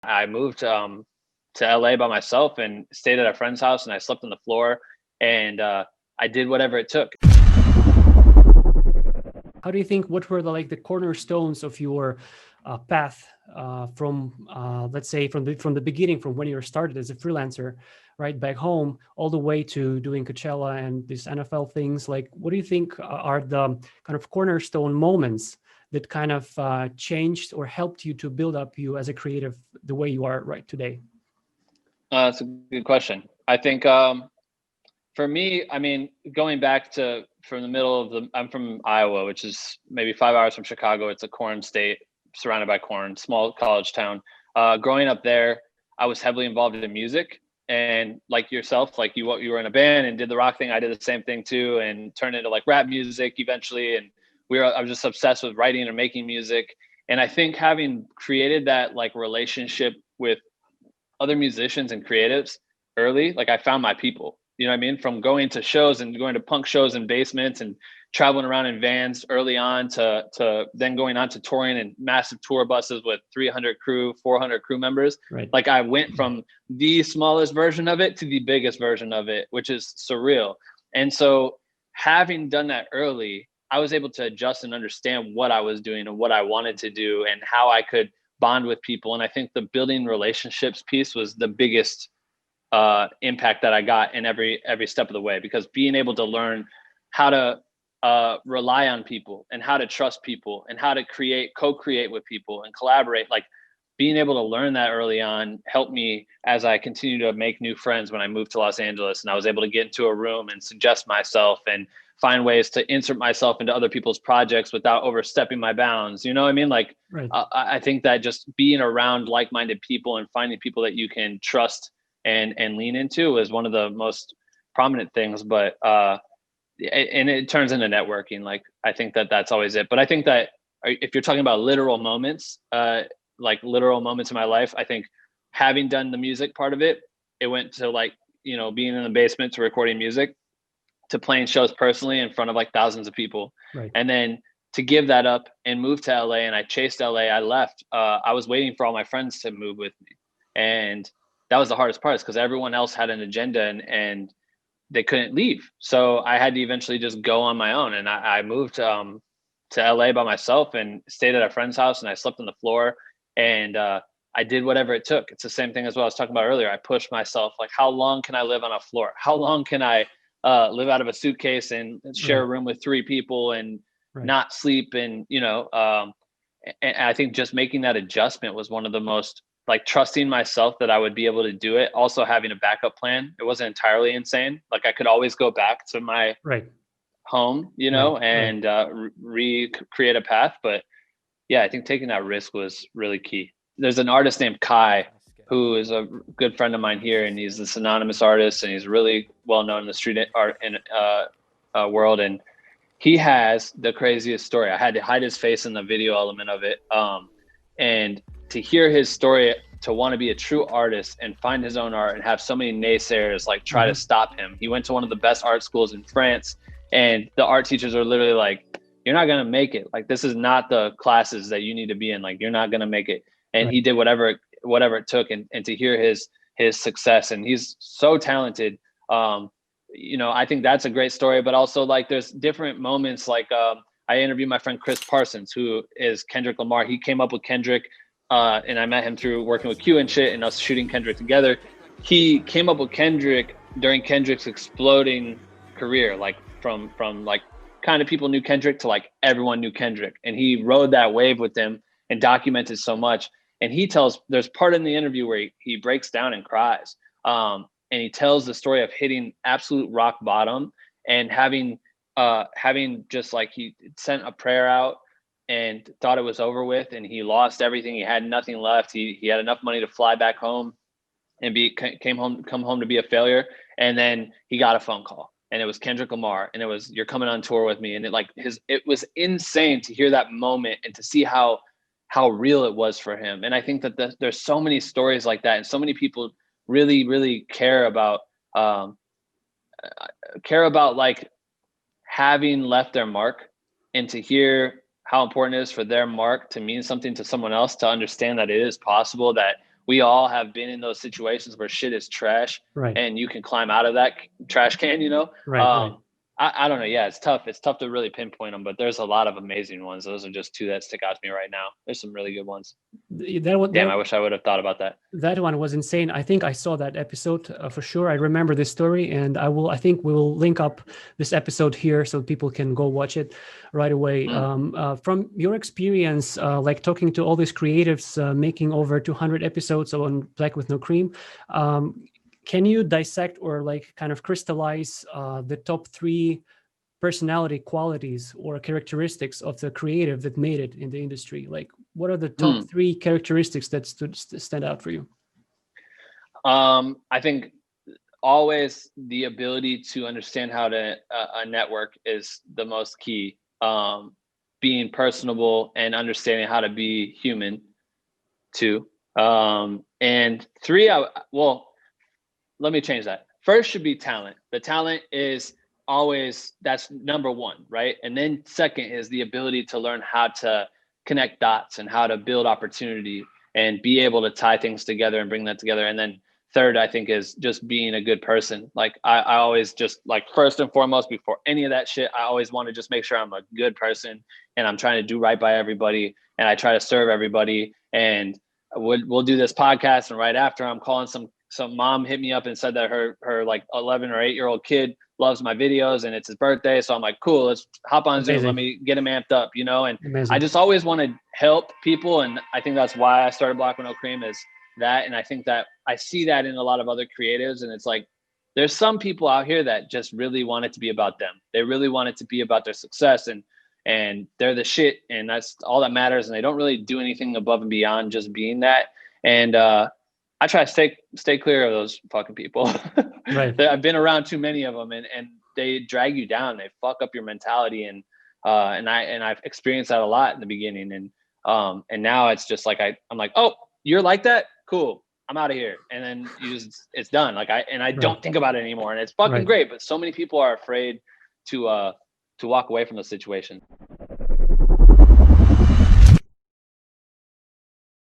I moved to LA by myself and stayed at a friend's house, and I slept on the floor, and I did whatever it took. How do you think, what were the cornerstones of your path from let's say from the beginning, from when you started as a freelancer, right back home, all the way to doing Coachella and these NFL things? Like, what do you think are the kind of cornerstone moments that kind of changed or helped you to build up you as a creative the way you are right today? That's a good question. I think for me, I mean, going back to from the middle of I'm from Iowa, which is maybe 5 hours from Chicago. It's a corn state, surrounded by corn, small college town. Growing up there, I was heavily involved in music, and like yourself, like you were in a band and did the rock thing. I did the same thing too, and turned into like rap music eventually. And I was just obsessed with writing and making music. And I think having created that like relationship with other musicians and creatives early, like I found my people. You know what I mean? From going to shows and going to punk shows in basements and traveling around in vans early on to then going on to touring in massive tour buses with 300 crew, 400 crew members. Right. Like I went from the smallest version of it to the biggest version of it, which is surreal. And so having done that early, I was able to adjust and understand what I was doing and what I wanted to do and how I could bond with people. And I think the building relationships piece was the biggest impact that I got in every step of the way, because being able to learn how to rely on people and how to trust people and how to co-create with people and collaborate, like being able to learn that early on helped me as I continue to make new friends when I moved to Los Angeles, and I was able to get into a room and suggest myself and find ways to insert myself into other people's projects without overstepping my bounds. You know what I mean? Like, Right. I think that just being around like-minded people and finding people that you can trust and lean into is one of the most prominent things. But and it turns into networking. Like, I think that that's always it. But I think that if you're talking about literal moments, like literal moments in my life, I think having done the music part of it, it went to like, you know, being in the basement to recording music, to playing shows personally in front of like thousands of people. Right. And then to give that up and move to LA, and I chased LA. I left. I was waiting for all my friends to move with me. And that was the hardest part, is because everyone else had an agenda and they couldn't leave. So I had to eventually just go on my own. And I moved to LA by myself and stayed at a friend's house, and I slept on the floor, and I did whatever it took. It's the same thing as what I was talking about earlier. I pushed myself, like, how long can I live on a floor? How long can I live out of a suitcase and share a room with 3 people and not sleep? And, you know, and I think just making that adjustment was one of the most, like, trusting myself that I would be able to do it. Also having a backup plan. It wasn't entirely insane. Like, I could always go back to my home, you know, and recreate a path. But yeah, I think taking that risk was really key. There's an artist named Kai who is a good friend of mine here, and he's this anonymous artist, and he's really well known in the street art world. And he has the craziest story. I had to hide his face in the video element of it. And to hear his story, to want to be a true artist and find his own art and have so many naysayers like try to stop him. He went to one of the best art schools in France, and the art teachers are literally like, you're not going to make it. Like, this is not the classes that you need to be in. Like, you're not going to make it. And he did whatever it took. And to hear his success, and he's so talented. You know, I think that's a great story. But also, like, there's different moments. Like, I interviewed my friend Chris Parsons, who is Kendrik Lamar. He came up with Kendrik, and I met him through working with Q and shit, and us shooting Kendrik together. He came up with Kendrik during Kendrick's exploding career, like from like kind of people knew Kendrik to like everyone knew Kendrik, and he rode that wave with him and documented so much. And he tells, there's part in the interview where he breaks down and cries. And he tells the story of hitting absolute rock bottom and having just like, he sent a prayer out and thought it was over with, and he lost everything. He had nothing left. He had enough money to fly back home and come home to be a failure. And then he got a phone call, and it was Kendrik Lamar, and it was, you're coming on tour with me. And it was insane to hear that moment and to see how real it was for him. And I think that there's so many stories like that, and so many people really, really care about like having left their mark, and to hear how important it is for their mark to mean something to someone else, to understand that it is possible, that we all have been in those situations where shit is trash, Right. and you can climb out of that trash can, you know? Right. I don't know. Yeah, it's tough. It's tough to really pinpoint them, but there's a lot of amazing ones. Those are just two that stick out to me right now. There's some really good ones. Damn, I wish I would have thought about that. That one was insane. I think I saw that episode for sure. I remember this story, and I think we will link up this episode here so people can go watch it right away. From your experience, like talking to all these creatives, making over 200 episodes on Black with No Cream, can you dissect or like kind of crystallize the top 3 personality qualities or characteristics of the creative that made it in the industry? Like, what are the top 3 characteristics that stand out for you? I think always the ability to understand how to a network is the most key. Being personable and understanding how to be human too. And 3, let me change that. First should be talent. The talent is always, that's number 1, right? And then second is the ability to learn how to connect dots and how to build opportunity and be able to tie things together and bring that together. And then third, I think, is just being a good person. Like I always just like, first and foremost, before any of that shit, I always want to just make sure I'm a good person and I'm trying to do right by everybody. And I try to serve everybody. And we'll do this podcast. And right after, I'm calling some mom hit me up and said that her like 11 or 8-year-old kid loves my videos and it's his birthday. So I'm like, cool, let's hop on Zoom. Let me get him amped up, you know? And I just always want to help people. And I think that's why I started Black with No Cream, is that. And I think that I see that in a lot of other creatives. And it's like, there's some people out here that just really want it to be about them. They really want it to be about their success and they're the shit. And that's all that matters. And they don't really do anything above and beyond just being that. And, I try to stay clear of those fucking people. Right. I've been around too many of them, and they drag you down. They fuck up your mentality, and I've experienced that a lot in the beginning, and now it's just like I'm like, oh, you're like that, cool, I'm out of here, and then it's done. Like I don't think about it anymore, and it's fucking great. But so many people are afraid to walk away from the situation.